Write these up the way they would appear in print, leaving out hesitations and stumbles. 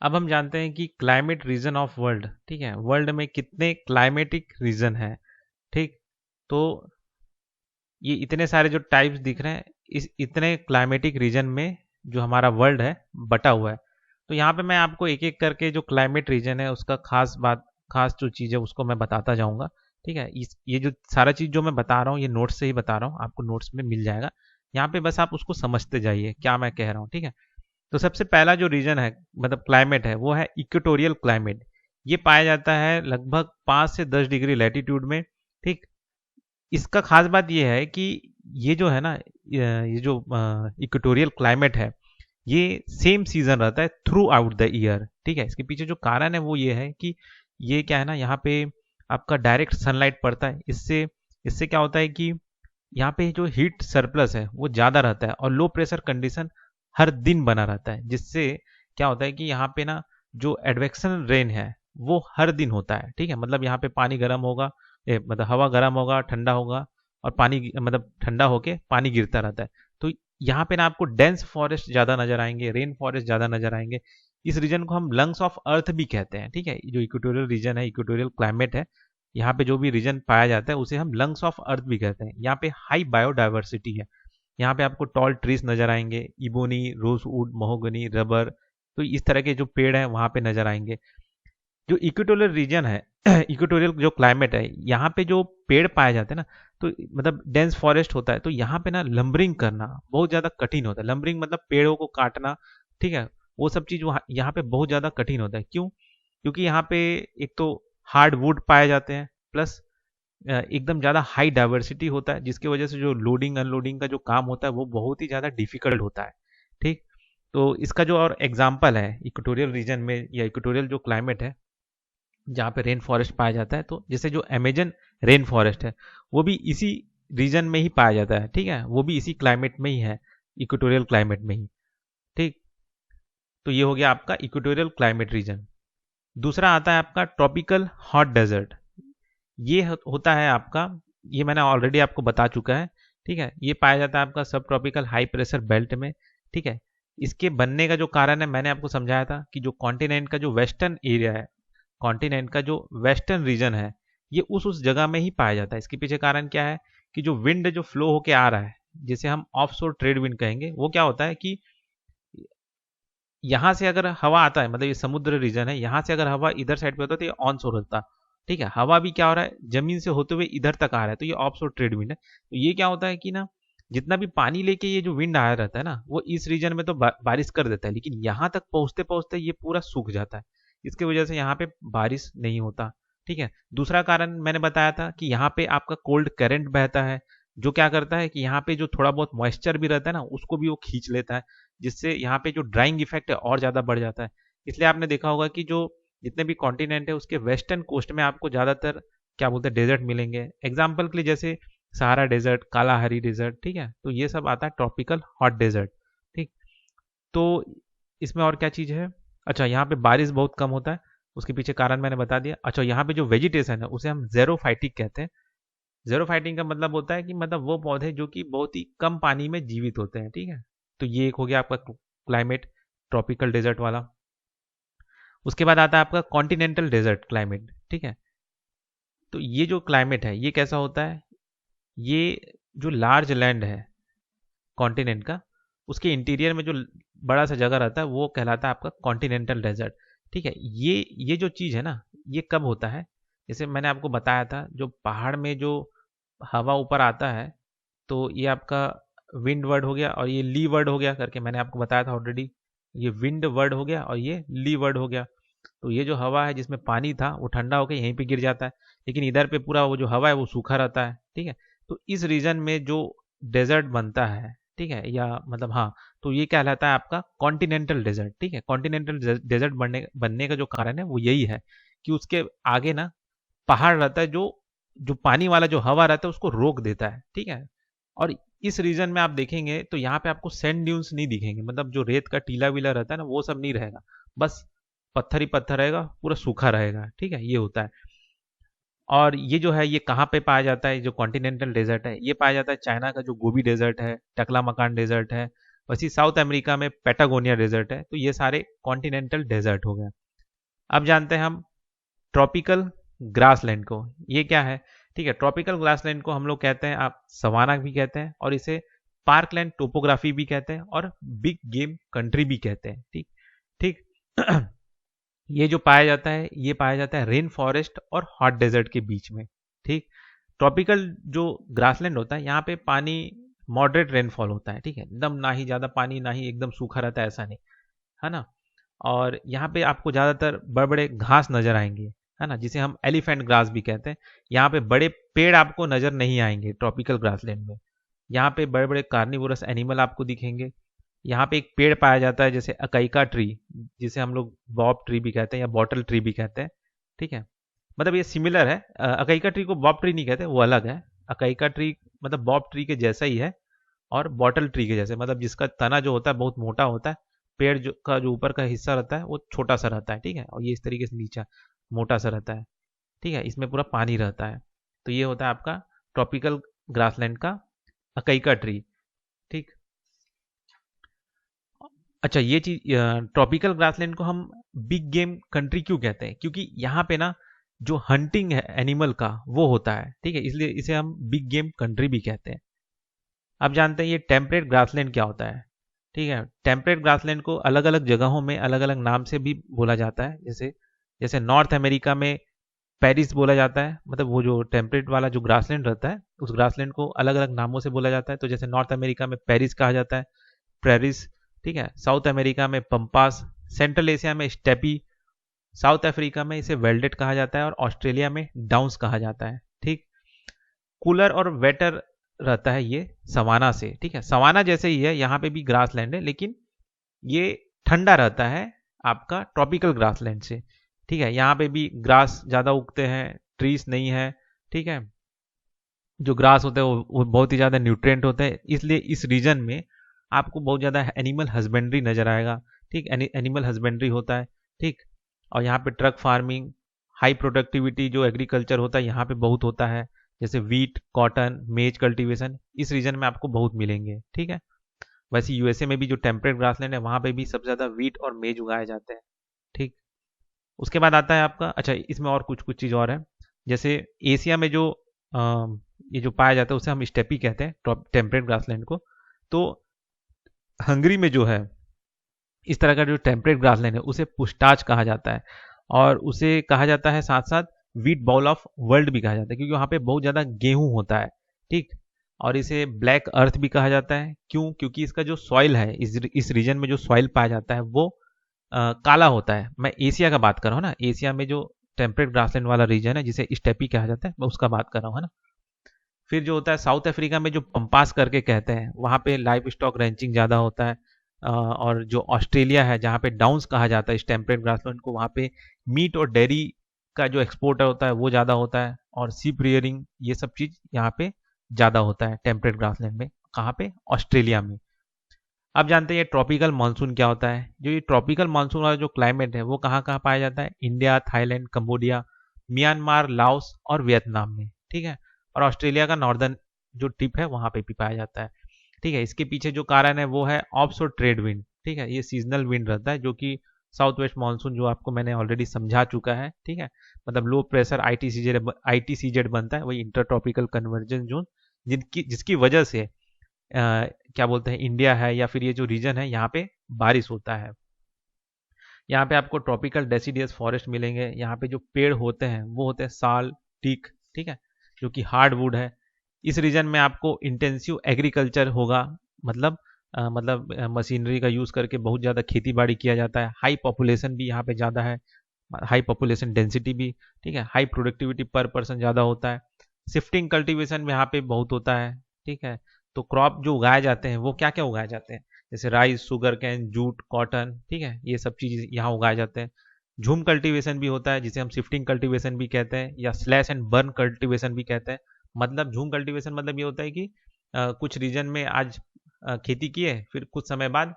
अब हम जानते हैं कि क्लाइमेट रीजन ऑफ वर्ल्ड, ठीक है, वर्ल्ड में कितने क्लाइमेटिक रीजन है। ठीक, तो ये इतने सारे जो टाइप्स दिख रहे हैं, इस इतने क्लाइमेटिक रीजन में जो हमारा वर्ल्ड है बटा हुआ है। तो यहाँ पे मैं आपको एक एक करके जो क्लाइमेट रीजन है उसका खास जो चीज़ है उसको मैं बताता जाऊंगा। ठीक है, इस ये जो सारा चीज़ जो मैं बता रहा हूँ ये नोट्स से ही बता रहा हूँ, आपको नोट्स में मिल जाएगा। यहाँ पे बस आप उसको समझते जाइए क्या मैं कह रहा हूँ। ठीक है, तो सबसे पहला जो रीजन है मतलब क्लाइमेट है वो है इक्वेटोरियल क्लाइमेट। ये पाया जाता है लगभग 5 से 10 डिग्री लैटिट्यूड में। ठीक, इसका खास बात ये है कि ये जो है ना, ये जो इक्वेटोरियल क्लाइमेट है ये सेम सीजन रहता है थ्रू आउट द ईयर। ठीक है, इसके पीछे जो कारण है वो ये है कि ये क्या है ना, यहाँ पे आपका डायरेक्ट सनलाइट पड़ता है, इससे इससे क्या होता है कि यहाँ पे जो हीट सरप्लस है वो ज़्यादा रहता है और लो प्रेशर कंडीशन हर दिन बना रहता है, जिससे क्या होता है कि यहाँ पे ना जो एडवेक्शन रेन है वो हर दिन होता है। ठीक है, मतलब यहाँ पे पानी गर्म होगा, मतलब हवा गर्म होगा, ठंडा होगा, और पानी मतलब ठंडा होके पानी गिरता रहता है। तो यहाँ पे ना आपको डेंस फॉरेस्ट ज़्यादा नजर आएंगे, रेन फॉरेस्ट ज़्यादा नजर आएंगे। इस रीजन को हम लंग्स ऑफ अर्थ भी कहते हैं। ठीक है, जो इक्वेटोरियल रीजन है, इक्वेटोरियल क्लाइमेट है, यहाँ पे जो भी रीजन पाया जाता है उसे हम लंग्स ऑफ अर्थ भी कहते हैं। यहाँ पे हाई बायोडाइवर्सिटी है, यहाँ पे आपको टॉल ट्रीज नजर आएंगे, इबोनी, रोजवुड, महोगनी, रबर, तो इस तरह के जो पेड़ हैं वहाँ पे नजर आएंगे। जो इक्वेटोरियल रीजन है इक्वेटोरियल जो क्लाइमेट है यहाँ पे जो पेड़ पाए जाते हैं ना, तो मतलब डेंस फॉरेस्ट होता है, तो यहाँ पे ना लंबरिंग करना बहुत ज़्यादा कठिन होता है। लंबरिंग मतलब पेड़ों को काटना। ठीक है, वो सब चीज़ वहाँ यहाँ पे बहुत ज़्यादा कठिन होता है। क्यों? क्योंकि यहाँ पे एक तो हार्ड वुड पाए जाते हैं, प्लस एकदम ज़्यादा हाई डाइवर्सिटी होता है, जिसकी वजह से जो लोडिंग अनलोडिंग का जो काम होता है वो बहुत ही ज़्यादा डिफिकल्ट होता है। ठीक, तो इसका जो और एग्जाम्पल है इक्वेटोरियल रीजन में या इक्वेटोरियल जो क्लाइमेट है जहाँ पे रेन फॉरेस्ट पाया जाता है, तो जैसे जो अमेजन रेन फॉरेस्ट है वो भी इसी रीजन में ही पाया जाता है। ठीक है, वो भी इसी क्लाइमेट में ही है, इक्वेटोरियल क्लाइमेट में ही। ठीक, तो ये हो गया आपका इक्वेटोरियल क्लाइमेट रीजन। दूसरा आता है आपका ट्रॉपिकल हॉट डेजर्ट। ये होता है आपका, ये मैंने ऑलरेडी आपको बता चुका है। ठीक है, ये पाया जाता है आपका सब ट्रॉपिकल हाई प्रेशर बेल्ट में। ठीक है, इसके बनने का जो कारण है मैंने आपको समझाया था कि जो कॉन्टिनेंट का जो वेस्टर्न एरिया है, कॉन्टिनेंट का जो वेस्टर्न रीजन है, ये उस जगह में ही पाया जाता है। इसके पीछे कारण क्या है कि जो विंड जो फ्लो होके आ रहा है, जिसे हम ऑफशोर ट्रेड विंड कहेंगे, वो क्या होता है कि यहाँ से अगर हवा आता है, मतलब ये समुद्र रीजन है, यहाँ से अगर हवा इधर साइड पे होता है तो ये ऑन शोर होता। ठीक है, हवा भी क्या हो रहा है जमीन से होते हुए इधर तक आ रहा है, तो ये ऑफ शोर ट्रेड विंड है। तो ये क्या होता है कि ना जितना भी पानी लेके ये जो विंड आया रहता है ना, वो इस रीजन में तो बारिश कर देता है, लेकिन यहाँ तक पहुंचते पहुंचते ये पूरा सूख जाता है। इसकी वजह से यहाँ पे बारिश नहीं होता। ठीक है, दूसरा कारण मैंने बताया था कि यहाँ पे आपका कोल्ड करंट बहता है, जो क्या करता है कि यहाँ पे जो थोड़ा बहुत मॉइस्चर भी रहता है ना उसको भी वो खींच लेता है, जिससे यहाँ पे जो ड्राइंग इफेक्ट है और ज़्यादा बढ़ जाता है। इसलिए आपने देखा होगा कि जो जितने भी कॉन्टिनेंट है उसके वेस्टर्न कोस्ट में आपको ज़्यादातर क्या बोलते हैं डेजर्ट मिलेंगे। एग्जाम्पल के लिए जैसे सहारा डेजर्ट, कालाहारी डेजर्ट। ठीक है, तो ये सब आता है ट्रॉपिकल हॉट डेजर्ट। ठीक, तो इसमें और क्या चीज़ है, अच्छा यहाँ पे बारिश बहुत कम होता है, उसके पीछे कारण मैंने बता दिया। अच्छा, यहाँ पे जो वेजिटेशन है उसे हम जेरोफाइटिक कहते हैं। जेरोफाइटिंग का मतलब होता है कि मतलब वो पौधे जो कि बहुत ही कम पानी में जीवित होते हैं। ठीक है, तो ये एक हो गया आपका क्लाइमेट, ट्रॉपिकल डेजर्ट वाला। उसके बाद आता है आपका कॉन्टिनेंटल डेजर्ट क्लाइमेट। ठीक है, तो ये जो क्लाइमेट है ये कैसा होता है, ये जो लार्ज लैंड है कॉन्टिनेंट का, उसके इंटीरियर में जो बड़ा सा जगह रहता है वो कहलाता है आपका कॉन्टिनेंटल डेजर्ट। ठीक है, ये जो चीज़ है ना, ये कब होता है, जैसे मैंने आपको बताया था जो पहाड़ में जो हवा ऊपर आता है, तो ये आपका विंड वर्ड हो गया और ये ली वर्ड हो गया करके मैंने आपको बताया था ऑलरेडी। ये विंड वर्ड हो गया और ये ली वर्ड हो गया। तो ये जो हवा है जिसमें पानी था वो ठंडा होकर यहीं पे गिर जाता है, लेकिन इधर पे पूरा वो जो हवा है वो सूखा रहता है। ठीक है, तो इस रीजन में जो डेजर्ट बनता है, ठीक है, या मतलब हाँ, तो ये कहलाता है आपका कॉन्टिनेंटल डेजर्ट। ठीक है, कॉन्टिनेंटल डेजर्ट बनने का जो कारण है वो यही है कि उसके आगे ना पहाड़ रहता है, जो जो पानी वाला जो हवा रहता है उसको रोक देता है। ठीक है, और इस रीजन में आप देखेंगे तो यहाँ पे आपको सैंड ड्यून्स नहीं दिखेंगे, मतलब जो रेत का टीला वीला रहता है ना वो सब नहीं रहेगा, बस पत्थर ही पत्थर रहेगा, पूरा सूखा रहेगा। ठीक है, ये होता है। और ये जो है ये कहाँ पे पाया जाता है, जो कॉन्टिनेंटल डेजर्ट है ये पाया जाता है चाइना का जो गोबी डेजर्ट है, टकला मकान डेजर्ट है, वैसे साउथ अमेरिका में पैटागोनिया डेजर्ट है। तो ये सारे कॉन्टिनेंटल डेजर्ट हो गए। अब जानते हैं हम ट्रॉपिकल ग्रासलैंड को। ये क्या है? ठीक है, ट्रॉपिकल ग्रासलैंड को हम लोग कहते हैं, आप सवाना भी कहते हैं, और इसे पार्कलैंड टोपोग्राफी भी कहते हैं, और बिग गेम कंट्री भी कहते हैं। ठीक ठीक ये जो पाया जाता है, ये पाया जाता है रेन फॉरेस्ट और हॉट डेजर्ट के बीच में। ठीक, ट्रॉपिकल जो ग्रासलैंड होता है, यहाँ पे पानी मॉडरेट रेनफॉल होता है। ठीक है, एकदम ना ही ज्यादा पानी ना ही एकदम सूखा रहता है, ऐसा नहीं, है ना। और यहाँ पे आपको ज्यादातर बड़े बड़े घास नजर आएंगे, है ना, जिसे हम एलिफेंट ग्रास भी कहते हैं। यहाँ पे बड़े पेड़ आपको नजर नहीं आएंगे ट्रॉपिकल ग्रासलैंड में। यहाँ पे बड़े बड़े कार्निवोरस एनिमल आपको दिखेंगे। यहाँ पे एक पेड़ पाया जाता है जैसे अकाइका ट्री, जिसे हम लोग बॉब ट्री भी कहते हैं या बॉटल ट्री भी कहते हैं। ठीक है, मतलब ये सिमिलर है। अकाइका ट्री को बॉब ट्री नहीं कहते, वो अलग है। अकाइका ट्री मतलब बॉब ट्री के जैसा ही है, और बॉटल ट्री के जैसे, मतलब जिसका तना जो होता है बहुत मोटा होता है, पेड़ जो ऊपर का हिस्सा रहता है वो छोटा सा रहता है। ठीक है, और ये इस तरीके से नीचा मोटा सा रहता है। ठीक है, इसमें पूरा पानी रहता है। तो ये होता है आपका ट्रॉपिकल ग्रासलैंड का अकाइका ट्री। ठीक, अच्छा, ये चीज ट्रॉपिकल ग्रासलैंड को हम बिग गेम कंट्री क्यों कहते हैं? क्योंकि यहाँ पे ना जो हंटिंग है एनिमल का वो होता है। ठीक है, इसलिए इसे हम बिग गेम कंट्री भी कहते हैं। अब जानते हैं ये टेम्परेट ग्रासलैंड क्या होता है। ठीक है, टेम्परेट ग्रासलैंड को अलग अलग जगहों में अलग अलग नाम से भी बोला जाता है। जैसे जैसे नॉर्थ अमेरिका में पेरिस बोला जाता है, मतलब वो जो टेम्परेट वाला जो ग्रासलैंड रहता है, उस ग्रासलैंड को अलग अलग नामों से बोला जाता है। तो जैसे नॉर्थ अमेरिका में पेरिस कहा जाता है, प्रेरिस। ठीक है, साउथ अमेरिका में पंपास, सेंट्रल एशिया में स्टेपी, साउथ अफ्रीका में इसे वेल्डेट कहा जाता है, और ऑस्ट्रेलिया में डाउन्स कहा जाता है। ठीक, कूलर और वेटर रहता है ये सवाना से। ठीक है, सवाना जैसे ही है, यहाँ पे भी ग्रास लैंड है, लेकिन ये ठंडा रहता है आपका ट्रॉपिकल ग्रासलैंड से। ठीक है, यहाँ पे भी ग्रास ज़्यादा उगते हैं, ट्रीज नहीं है। ठीक है, जो ग्रास होते हैं वो बहुत ही ज़्यादा न्यूट्रिएंट होते हैं, इसलिए इस रीजन में आपको बहुत ज़्यादा एनिमल हस्बेंड्री नज़र आएगा। ठीक, एनिमल हस्बेंड्री होता है। ठीक, और यहाँ पे ट्रक फार्मिंग, हाई प्रोडक्टिविटी जो एग्रीकल्चर होता है यहाँ पे बहुत होता है, जैसे वीट, कॉटन, मेज कल्टीवेशन इस रीजन में आपको बहुत मिलेंगे। ठीक है, वैसे यूएसए में भी जो टेम्परेट ग्रासलैंड है वहाँ पे भी सबसे ज़्यादा वीट और मेज उगाए जाते हैं। ठीक, उसके बाद आता है आपका, अच्छा इसमें और कुछ कुछ चीज़ और है। जैसे एशिया में जो ये जो पाया जाता है उसे हम स्टेपी कहते हैं टेम्परेट ग्रासलैंड को। तो हंगरी में जो है इस तरह का जो टेम्परेट ग्रासलैंड है उसे पुस्टाच कहा जाता है, और उसे कहा जाता है साथ साथ वीट बाउल ऑफ वर्ल्ड भी कहा जाता है, क्योंकि वहाँ पे बहुत ज़्यादा गेहूं होता है। ठीक, और इसे ब्लैक अर्थ भी कहा जाता है। क्यों? क्योंकि इसका जो सॉइल है, इस रीजन में जो सॉइल पाया जाता है वो काला होता है। मैं एशिया का बात कर रहा हूँ ना, एशिया में जो टेम्परेट ग्रासलैंड वाला रीजन है जिसे स्टेपी कहा जाता है, मैं उसका बात कर रहा हूँ, है ना। फिर जो होता है साउथ अफ्रीका में जो पंपास करके कहते हैं, वहाँ पे लाइफ स्टॉक रेंचिंग ज़्यादा होता है। और जो ऑस्ट्रेलिया है जहाँ पे डाउन्स कहा जाता है इस टेम्परेट ग्रासलैंड को, वहाँ पे मीट और डेयरी का जो एक्सपोर्ट होता है वो ज़्यादा होता है, और सीप रियरिंग ये सब चीज़ यहाँ पे ज़्यादा होता है टेम्परेट ग्रासलैंड में। कहाँ पे? ऑस्ट्रेलिया में। अब जानते हैं ये ट्रॉपिकल मानसून क्या होता है। जो ये ट्रॉपिकल मानसून वाला जो क्लाइमेट है वो कहाँ कहाँ पाया जाता है? India, Thailand, Cambodia, Myanmar, Laos और वियतनाम में। ठीक है, और ऑस्ट्रेलिया का नॉर्दर्न जो टिप है वहां पे भी पाया जाता है। ठीक है, इसके पीछे जो कारण है वो है ऑफशोर ट्रेड विंड। ठीक है, ये सीजनल विंड रहता है जो कि साउथ वेस्ट मानसून जो आपको मैंने ऑलरेडी समझा चुका है। ठीक है, मतलब लो प्रेशर आईटीसीजेड बनता है, वही इंटर ट्रॉपिकल कन्वर्जेंस जोन, जिसकी वजह से क्या बोलते हैं इंडिया है या फिर ये जो रीजन है यहाँ पे बारिश होता है। यहाँ पे आपको ट्रॉपिकल डेसिडियस फॉरेस्ट मिलेंगे। यहाँ पे जो पेड़ होते हैं वो होते हैं साल, टीक। ठीक है, जो कि हार्ड वुड है। इस रीजन में आपको इंटेंसिव एग्रीकल्चर होगा, मतलब मशीनरी का यूज करके बहुत ज़्यादा खेती बाड़ी किया जाता है। हाई पॉपुलेशन भी यहाँ पे ज़्यादा है, हाई पॉपुलेशन डेंसिटी भी। ठीक है, हाई प्रोडक्टिविटी पर पर्सन ज़्यादा होता है। शिफ्टिंग कल्टीवेशन में यहाँ पे बहुत होता है। ठीक है, तो क्रॉप जो उगाए जाते हैं वो क्या क्या उगाए जाते हैं? जैसे rice, sugar cane, jute, cotton. ठीक है, ये सब चीज़ यहाँ उगाए जाते हैं। झूम कल्टीवेशन भी होता है जिसे हम शिफ्टिंग कल्टीवेशन भी कहते हैं, या स्लैश एंड बर्न कल्टीवेशन भी कहते हैं। मतलब झूम कल्टीवेशन मतलब ये होता है कि कुछ रीजन में आज खेती किए, फिर कुछ समय बाद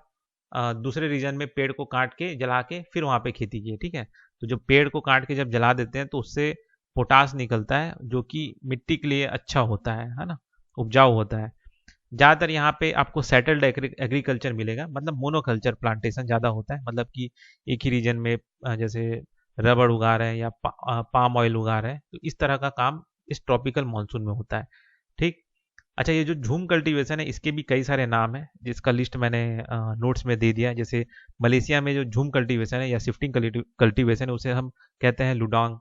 दूसरे रीजन में पेड़ को काट के जला के फिर वहाँ पे खेती किए। ठीक है, तो जो पेड़ को काट के जब जला देते हैं तो उससे पोटास निकलता है जो कि मिट्टी के लिए अच्छा होता है ना, उपजाऊ होता है। ज़्यादातर यहाँ पे आपको सेटल्ड एग्रीकल्चर मिलेगा, मतलब मोनोकल्चर प्लांटेशन ज़्यादा होता है, मतलब कि एक ही रीजन में जैसे रबड़ उगा रहे हैं या पाम ऑयल उगा रहे हैं, तो इस तरह का काम इस ट्रॉपिकल मानसून में होता है। ठीक। अच्छा, ये जो झूम कल्टीवेशन है इसके भी कई सारे नाम हैं, जिसका लिस्ट मैंने नोट्स में दे दिया है। जैसे मलेशिया में जो झूम कल्टीवेशन है या शिफ्टिंग कल्टीवेशन है उसे हम कहते हैं लुडांग,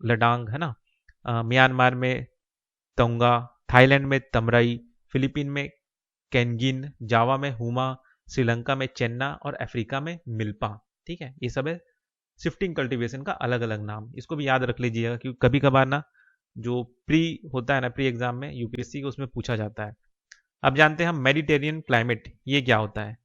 लडांग, है ना। म्यांमार में तोंगा, थाईलैंड में तमरई, फिलीपीन में कैनगिन, जावा में हुमा, श्रीलंका में चेन्ना और अफ्रीका में मिल्पा। ठीक है, ये सब है शिफ्टिंग कल्टीवेशन का अलग अलग नाम, इसको भी याद रख लीजिएगा क्योंकि कभी कभार ना जो प्री होता है ना, प्री एग्जाम में यूपीएससी के उसमें पूछा जाता है। अब जानते हैं हम मेडिटेरियन क्लाइमेट ये क्या होता है।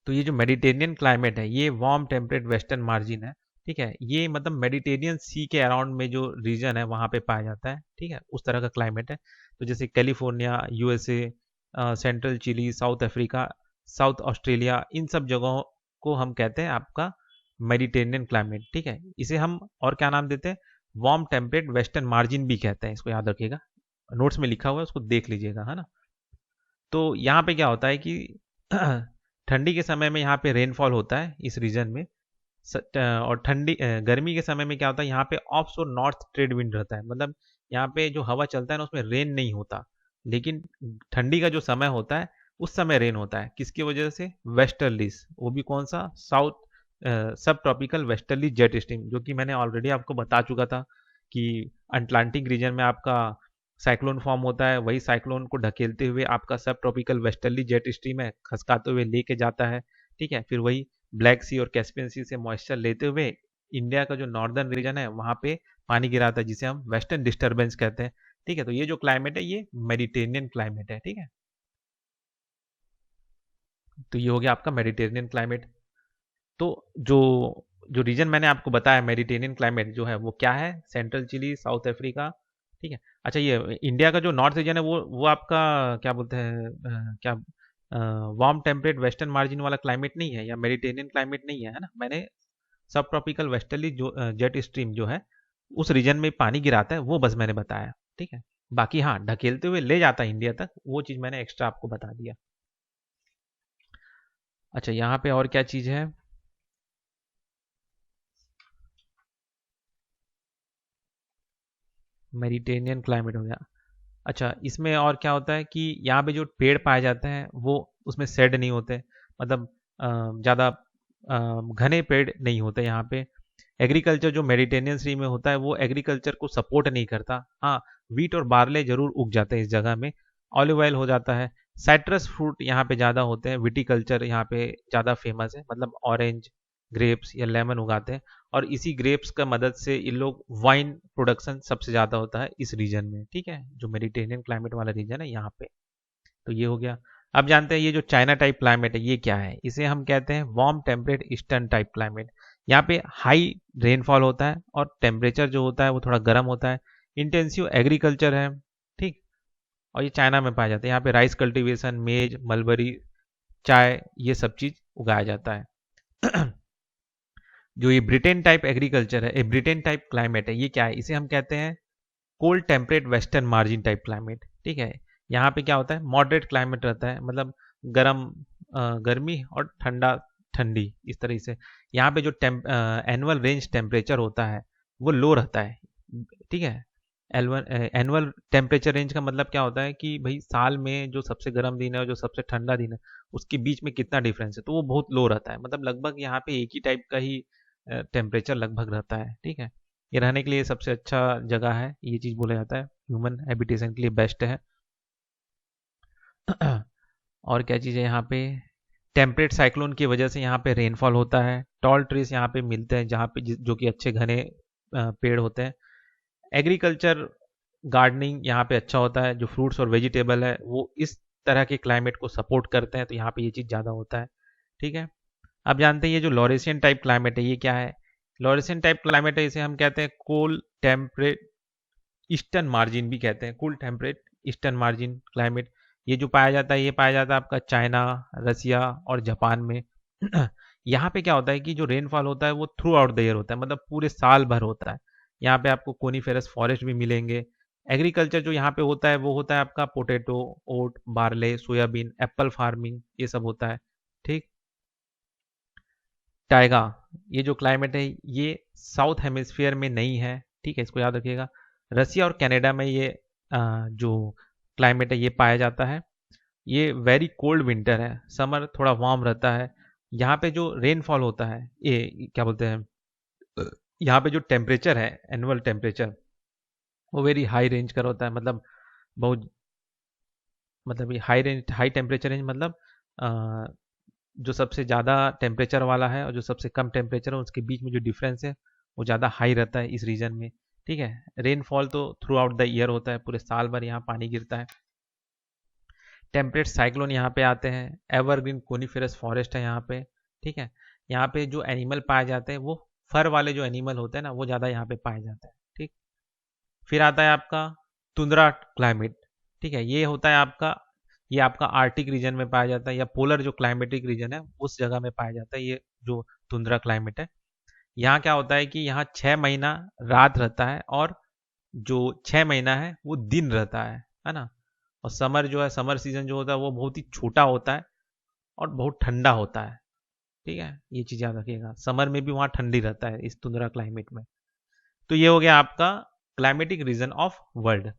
तो ये जो मेडिटेरियन क्लाइमेट है ये वार्म टेम्परेट वेस्टर्न मार्जिन है। ठीक है, ये मतलब मेडिटेरियन सी के अराउंड में जो रीजन है वहाँ पे पाया जाता है। ठीक है, उस तरह का क्लाइमेट है। तो जैसे California, USA, central Chile, South Africa, South Australia, इन सब जगहों को हम कहते हैं आपका मेडिटेरियन क्लाइमेट। ठीक है, इसे हम और क्या नाम देते हैं, वार्म टेम्परेट वेस्टर्न मार्जिन भी कहते हैं। इसको याद रखिएगा, नोट्स में लिखा हुआ है, उसको देख लीजिएगा, है ना। तो यहाँ पे क्या होता है कि ठंडी के समय में यहाँ पे रेनफॉल होता है इस रीजन में। और गर्मी के समय में क्या होता है, यहाँ पे ऑफ और नॉर्थ ट्रेड विंड रहता है, मतलब यहाँ पे जो हवा चलता है ना उसमें रेन नहीं होता। लेकिन ठंडी का जो समय होता है उस समय रेन होता है, किसकी वजह से, वेस्टर्लीज, वो भी कौन सा, साउथ सब ट्रॉपिकल वेस्टर्ली जेट स्ट्रीम, जो कि मैंने ऑलरेडी आपको बता चुका था कि अटलांटिक रीजन में आपका साइक्लोन फॉर्म होता है, वही साइक्लोन को ढकेलते हुए आपका सब ट्रॉपिकल वेस्टर्ली जेट स्ट्रीम है खसकाते हुए लेके जाता है। ठीक है, फिर वही ब्लैक सी और कैस्पियन सी से मॉइस्चर लेते हुए इंडिया का जो नॉर्दर्न रीजन है वहां पे पानी गिराता है, जिसे हम वेस्टर्न डिस्टर्बेंस कहते हैं। ठीक है, तो ये जो क्लाइमेट है ये मेडिटेरियन क्लाइमेट है। ठीक है, तो ये हो गया आपका मेडिटेरियन क्लाइमेट। तो जो जो रीजन मैंने आपको बताया मेडिटेरियन क्लाइमेट जो है वो क्या है, सेंट्रल चिली, साउथ अफ्रीका। ठीक है। अच्छा, ये इंडिया का जो नॉर्थ रीजन है वो आपका क्या बोलते हैं, क्या वार्म टेम्परेट वेस्टर्न मार्जिन वाला क्लाइमेट नहीं है या मेडिटेरियन क्लाइमेट नहीं है ना। मैंने सब ट्रॉपिकल वेस्टर्ली जो जेट स्ट्रीम जो है उस रीजन में पानी गिराता है वो बस मैंने बताया। ठीक है, बाकी हाँ ढकेलते हुए ले जाता है इंडिया तक, वो चीज़ मैंने एक्स्ट्रा आपको बता दिया। अच्छा, यहाँ पे और क्या चीज़ है, मेडिटेरियन क्लाइमेट हो गया। अच्छा, इसमें और क्या होता है कि यहाँ पे जो पेड़ पाए जाते हैं वो उसमें सेड नहीं होते, मतलब ज़्यादा घने पेड़ नहीं होते यहाँ पे। एग्रीकल्चर जो मेडिटेरियन सी में होता है वो एग्रीकल्चर को सपोर्ट नहीं करता। हाँ, वीट और बार्ले जरूर उग जाते हैं इस जगह में, ऑलिव ऑयल हो जाता है, साइट्रस फ्रूट यहाँ पे ज़्यादा होते हैं, विटिकल्चर यहाँ पे ज़्यादा फेमस है, मतलब ऑरेंज, ग्रेप्स या लेमन उगाते हैं। और इसी ग्रेप्स का मदद से इन लोग वाइन प्रोडक्शन सबसे ज़्यादा होता है इस रीजन में। ठीक है, जो मेडिटेरियन क्लाइमेट वाला रीजन है यहाँ पे। तो ये हो गया। अब जानते हैं ये जो चाइना टाइप क्लाइमेट है ये क्या है, इसे हम कहते हैं warm temperate eastern type climate. यहाँ पे हाई रेनफॉल होता है और टेम्परेचर जो होता है वो थोड़ा गर्म होता है, इंटेंसिव एग्रीकल्चर है। ठीक, और ये चाइना में पाया जाता है। यहाँ पे राइस कल्टीवेशन, मेज, मलबरी, चाय, ये सब चीज़ उगाया जाता है। जो ये ब्रिटेन टाइप एग्रीकल्चर है, ये ब्रिटेन टाइप क्लाइमेट है, ये क्या है, इसे हम कहते हैं cold temperate western margin type climate. ठीक है, यहाँ पे क्या होता है, मॉडरेट क्लाइमेट रहता है, मतलब गर्म गर्मी और ठंडा ठंडी, इस तरह से। यहाँ पे जो एनुअल रेंज टेम्परेचर होता है वो लो रहता है। ठीक है, एनुअल टेम्परेचर रेंज का मतलब क्या होता है कि भाई साल में जो सबसे गर्म दिन है और जो सबसे ठंडा दिन है उसके बीच में कितना डिफरेंस है, तो वो बहुत लो रहता है, मतलब लगभग यहाँ पे एक ही टाइप का ही टेम्परेचर लगभग रहता है। ठीक है, ये रहने के लिए सबसे अच्छा जगह है, ये चीज़ बोला जाता है ह्यूमन हैबिटेशन के लिए बेस्ट है। और क्या चीज़ है यहाँ पे, टेम्परेट साइक्लोन की वजह से यहाँ पे रेनफॉल होता है, टॉल ट्रीज यहाँ पे मिलते हैं जहाँ पे जो कि अच्छे घने पेड़ होते हैं। एग्रीकल्चर गार्डनिंग यहाँ पे अच्छा होता है, जो फ्रूट्स और वेजिटेबल है वो इस तरह के क्लाइमेट को सपोर्ट करते हैं, तो यहाँ पे ये चीज़ ज़्यादा होता है। ठीक है, अब जानते हैं ये जो लॉरेशियन टाइप क्लाइमेट है ये क्या है। लॉरेशियन टाइप क्लाइमेट है, इसे हम कहते हैं कोल्ड टेम्परेट ईस्टर्न मार्जिन भी कहते हैं, cool temperate eastern margin climate. ये जो पाया जाता है ये पाया जाता है आपका चाइना, रसिया और जापान में। यहाँ पे क्या होता है कि जो रेनफॉल होता है वो थ्रू आउट द ईयर होता है, मतलब पूरे साल भर होता है। यहाँ पे आपको कोनीफेरस फॉरेस्ट भी मिलेंगे, एग्रीकल्चर जो यहाँ पे होता है वो होता है आपका पोटैटो, ओट, बार्ले, सोयाबीन, एप्पल फार्मिंग, ये सब होता है। ठीक। टाइगा, ये जो क्लाइमेट है ये साउथ हेमिस्फीयर में नहीं है। ठीक है, इसको याद रखिएगा। रसिया और कनाडा में ये जो क्लाइमेट है ये पाया जाता है। ये वेरी कोल्ड विंटर है, समर थोड़ा वार्म रहता है। यहाँ पे जो रेनफॉल होता है, ये क्या बोलते हैं, यहाँ पे जो टेम्परेचर है, एनुअल टेम्परेचर, वो वेरी हाई रेंज का होता है। मतलब बहुत, मतलब ये high range, high temperature range मतलब जो सबसे ज़्यादा टेम्परेचर वाला है और जो सबसे कम टेम्परेचर है उसके बीच में जो डिफरेंस है वो ज़्यादा हाई रहता है इस रीजन में। ठीक है। रेनफॉल तो थ्रू आउट द ईयर होता है, पूरे साल भर यहाँ पानी गिरता है। टेम्परेट साइक्लोन यहाँ पे आते हैं। एवरग्रीन कोनिफेरस फॉरेस्ट है यहाँ पे। ठीक है। यहाँ पे जो एनिमल पाए जाते हैं वो फर वाले जो एनिमल होते हैं ना, वो ज़्यादा यहाँ पे पाए जाते हैं। ठीक। फिर आता है आपका तुंद्रा क्लाइमेट। ठीक है, ये होता है आपका, ये आपका आर्टिक रीजन में पाया जाता है, या पोलर जो क्लाइमेटिक रीजन है उस जगह में पाया जाता है ये जो तुंद्रा क्लाइमेट है। यहाँ क्या होता है कि यहाँ 6 महीना रात रहता है, और जो 6 महीना है वो दिन रहता है ना। और समर जो है, समर सीजन जो होता है वो बहुत ही छोटा होता है और बहुत ठंडा होता है। ठीक है, ये चीज़ याद रखिएगा, समर में भी वहाँ ठंडी रहता है इस तुंद्रा क्लाइमेट में। तो ये हो गया आपका क्लाइमेटिक रीजन ऑफ वर्ल्ड।